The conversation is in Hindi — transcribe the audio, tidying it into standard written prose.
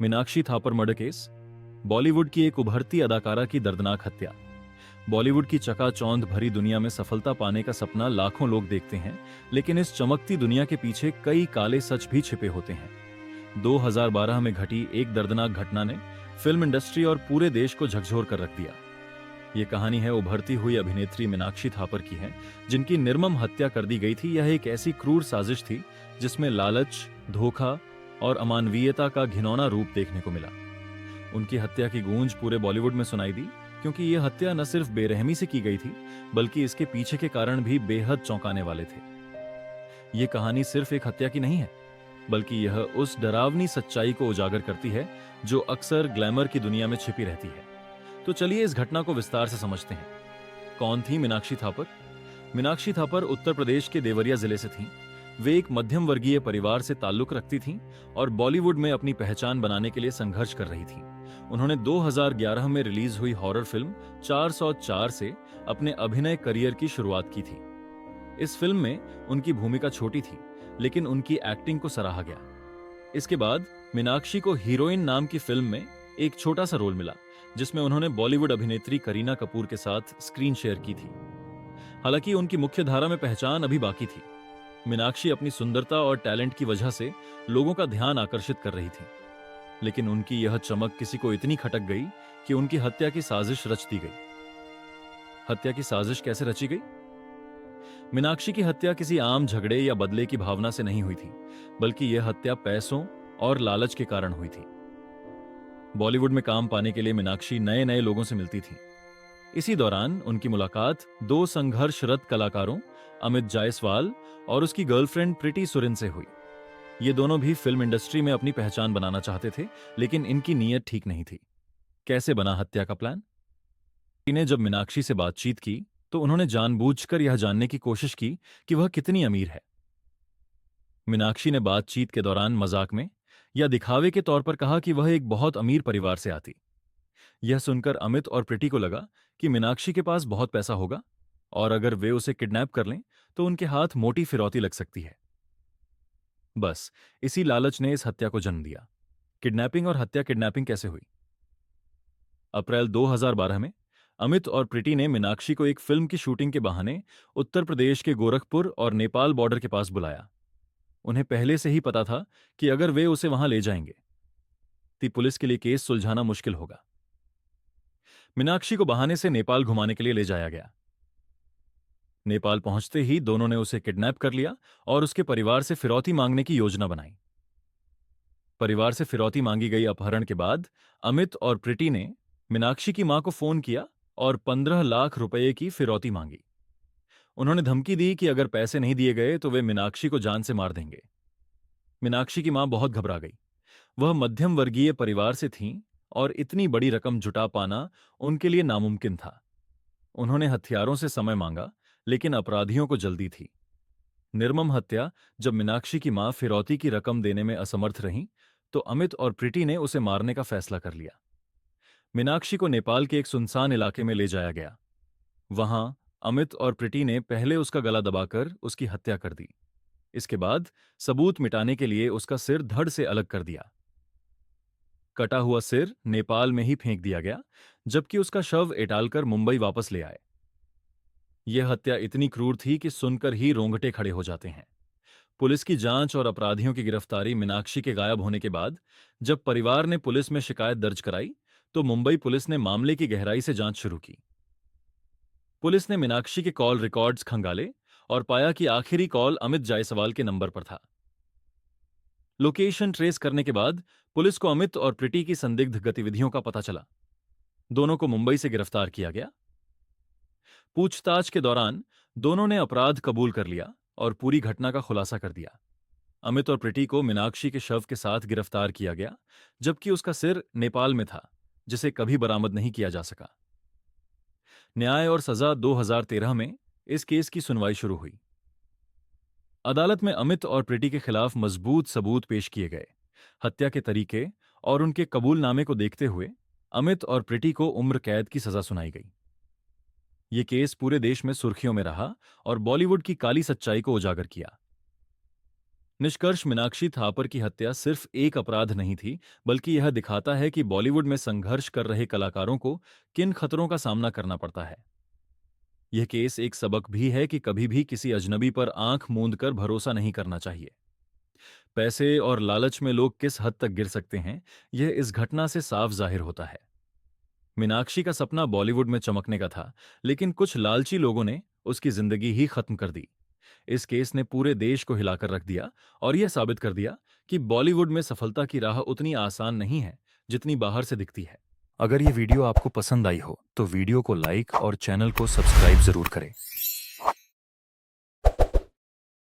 मीनाक्षी थापर मर्डर केस, बॉलीवुड की एक उभरती अदाकारा की दर्दनाक हत्या। बॉलीवुड की चकाचौंध भरी दुनिया में सफलता पाने का सपना लाखों लोग देखते हैं, लेकिन इस चमकती दुनिया के पीछे कई काले सच भी छिपे होते हैं। 2012 में घटी एक दर्दनाक घटना ने फिल्म इंडस्ट्री और पूरे देश को झकझोर कर रख दिया। ये कहानी है उभरती हुई अभिनेत्री मीनाक्षी थापर की है, जिनकी निर्मम हत्या कर दी गई थी। यह एक ऐसी क्रूर साजिश थी जिसमें लालच, धोखा और अमानवीयता का घिनौना रूप देखने को मिला। उनकी हत्या की गूंज पूरे बॉलीवुड में सुनाई दी, क्योंकि यह हत्या न सिर्फ बेरहमी से की गई थी, बल्कि इसके पीछे के कारण भी बेहद चौंकाने वाले थे। यह कहानी सिर्फ एक हत्या की नहीं है, बल्कि यह उस डरावनी सच्चाई को उजागर करती है जो अक्सर ग्लैमर की दुनिया में छिपी रहती है। तो चलिए इस घटना को विस्तार से समझते हैं। कौन थी मीनाक्षी थापर? मीनाक्षी थापर उत्तर प्रदेश के देवरिया जिले से थीं। वे एक मध्यम वर्गीय परिवार से ताल्लुक रखती थीं और बॉलीवुड में अपनी पहचान बनाने के लिए संघर्ष कर रही थीं। उन्होंने 2011 में रिलीज हुई हॉरर फिल्म 404 से अपने अभिनय करियर की शुरुआत की थी। इस फिल्म में उनकी भूमिका छोटी थी, लेकिन उनकी एक्टिंग को सराहा गया। इसके बाद मीनाक्षी को हीरोइन नाम की फिल्म में एक छोटा सा रोल मिला, जिसमें उन्होंने बॉलीवुड अभिनेत्री करीना कपूर के साथ स्क्रीन शेयर की थी। हालांकि उनकी मुख्य धारा में पहचान अभी बाकी थी। मीनाक्षी अपनी सुंदरता और टैलेंट की वजह से लोगों का ध्यान आकर्षित कर रही थी, लेकिन उनकी यह चमक किसी को इतनी खटक गई कि उनकी हत्या की साजिश रच दी गई। हत्या की साजिश कैसे रची गई? मीनाक्षी की हत्या किसी आम झगड़े या बदले की भावना से नहीं हुई थी, बल्कि यह हत्या पैसों और लालच के कारण हुई थी। बॉलीवुड में काम पाने के लिए मीनाक्षी नए नए लोगों से मिलती थी। इसी दौरान उनकी मुलाकात दो संघर्षरत कलाकारों अमित जायसवाल और उसकी गर्लफ्रेंड प्रीति सुरिन से हुई। ये दोनों भी फिल्म इंडस्ट्री में अपनी पहचान बनाना चाहते थे, लेकिन इनकी नीयत ठीक नहीं थी। कैसे बना हत्या का प्लान? ने जब मीनाक्षी से बातचीत की तो उन्होंने जानबूझकर यह जानने की कोशिश की कि वह कितनी अमीर है। मीनाक्षी ने बातचीत के दौरान मजाक में या दिखावे के तौर पर कहा कि वह एक बहुत अमीर परिवार से आती। यह सुनकर अमित और प्रीति को लगा कि मीनाक्षी के पास बहुत पैसा होगा और अगर वे उसे किडनैप कर लें तो उनके हाथ मोटी फिरौती लग सकती है। बस इसी लालच ने इस हत्या को जन्म दिया। किडनैपिंग और हत्या। किडनैपिंग कैसे हुई? अप्रैल 2012 में अमित और प्रीति ने मीनाक्षी को एक फिल्म की शूटिंग के बहाने उत्तर प्रदेश के गोरखपुर और नेपाल बॉर्डर के पास बुलाया। उन्हें पहले से ही पता था कि अगर वे उसे वहां ले जाएंगे तो पुलिस के लिए केस सुलझाना मुश्किल होगा। मीनाक्षी को बहाने से नेपाल घुमाने के लिए ले जाया गया। नेपाल पहुंचते ही दोनों ने उसे किडनैप कर लिया और उसके परिवार से फिरौती मांगने की योजना बनाई। परिवार से फिरौती मांगी गई अपहरण के बाद अमित और प्रीति ने मीनाक्षी की मां को फोन किया और 15 लाख रुपए की फिरौती मांगी। उन्होंने धमकी दी कि अगर पैसे नहीं दिए गए तो वे मीनाक्षी को जान से मार देंगे। मीनाक्षी की मां बहुत घबरा गई। वह मध्यम वर्गीय परिवार से थीं और इतनी बड़ी रकम जुटा पाना उनके लिए नामुमकिन था। उन्होंने हथियारों से समय मांगा, लेकिन अपराधियों को जल्दी थी। निर्मम हत्या। जब मीनाक्षी की मां फिरौती की रकम देने में असमर्थ रहीं, तो अमित और प्रीति ने उसे मारने का फैसला कर लिया। मीनाक्षी को नेपाल के एक सुनसान इलाके में ले जाया गया। वहां अमित और प्रीति ने पहले उसका गला दबाकर उसकी हत्या कर दी। इसके बाद सबूत मिटाने के लिए उसका सिर धड़ से अलग कर दिया। कटा हुआ सिर नेपाल में ही फेंक दिया गया, जबकि उसका शव एटालकर मुंबई वापस ले आए। यह हत्या इतनी क्रूर थी कि सुनकर ही रोंगटे खड़े हो जाते हैं। पुलिस की जांच और अपराधियों की गिरफ्तारी। मीनाक्षी के गायब होने के बाद जब परिवार ने पुलिस में शिकायत दर्ज कराई, तो मुंबई पुलिस ने मामले की गहराई से जांच शुरू की। पुलिस ने मीनाक्षी के कॉल रिकॉर्ड्स खंगाले और पाया कि आखिरी कॉल अमित जायसवाल के नंबर पर था। लोकेशन ट्रेस करने के बाद पुलिस को अमित और प्रीति की संदिग्ध गतिविधियों का पता चला। दोनों को मुंबई से गिरफ्तार किया गया। पूछताछ के दौरान दोनों ने अपराध कबूल कर लिया और पूरी घटना का खुलासा कर दिया। अमित और प्रीति को मीनाक्षी के शव के साथ गिरफ्तार किया गया, जबकि उसका सिर नेपाल में था, जिसे कभी बरामद नहीं किया जा सका। न्याय और सजा। 2013 में इस केस की सुनवाई शुरू हुई। अदालत में अमित और प्रीति के खिलाफ मजबूत सबूत पेश किए गए। हत्या के तरीके और उनके कबूलनामे को देखते हुए अमित और प्रीति को उम्र कैद की सजा सुनाई गई। यह केस पूरे देश में सुर्खियों में रहा और बॉलीवुड की काली सच्चाई को उजागर किया। निष्कर्ष, मीनाक्षी थापर की हत्या सिर्फ एक अपराध नहीं थी, बल्कि यह दिखाता है कि बॉलीवुड में संघर्ष कर रहे कलाकारों को किन खतरों का सामना करना पड़ता है। यह केस एक सबक भी है कि कभी भी किसी अजनबी पर आंख मूंद कर भरोसा नहीं करना चाहिए। पैसे और लालच में लोग किस हद तक गिर सकते हैं, यह इस घटना से साफ जाहिर होता है। मीनाक्षी का सपना बॉलीवुड में चमकने का था, लेकिन कुछ लालची लोगों ने उसकी जिंदगी ही खत्म कर दी। इस केस ने पूरे देश को हिलाकर रख दिया और यह साबित कर दिया कि बॉलीवुड में सफलता की राह उतनी आसान नहीं है जितनी बाहर से दिखती है। अगर ये वीडियो आपको पसंद आई हो तो वीडियो को लाइक और चैनल को सब्सक्राइब जरूर करें।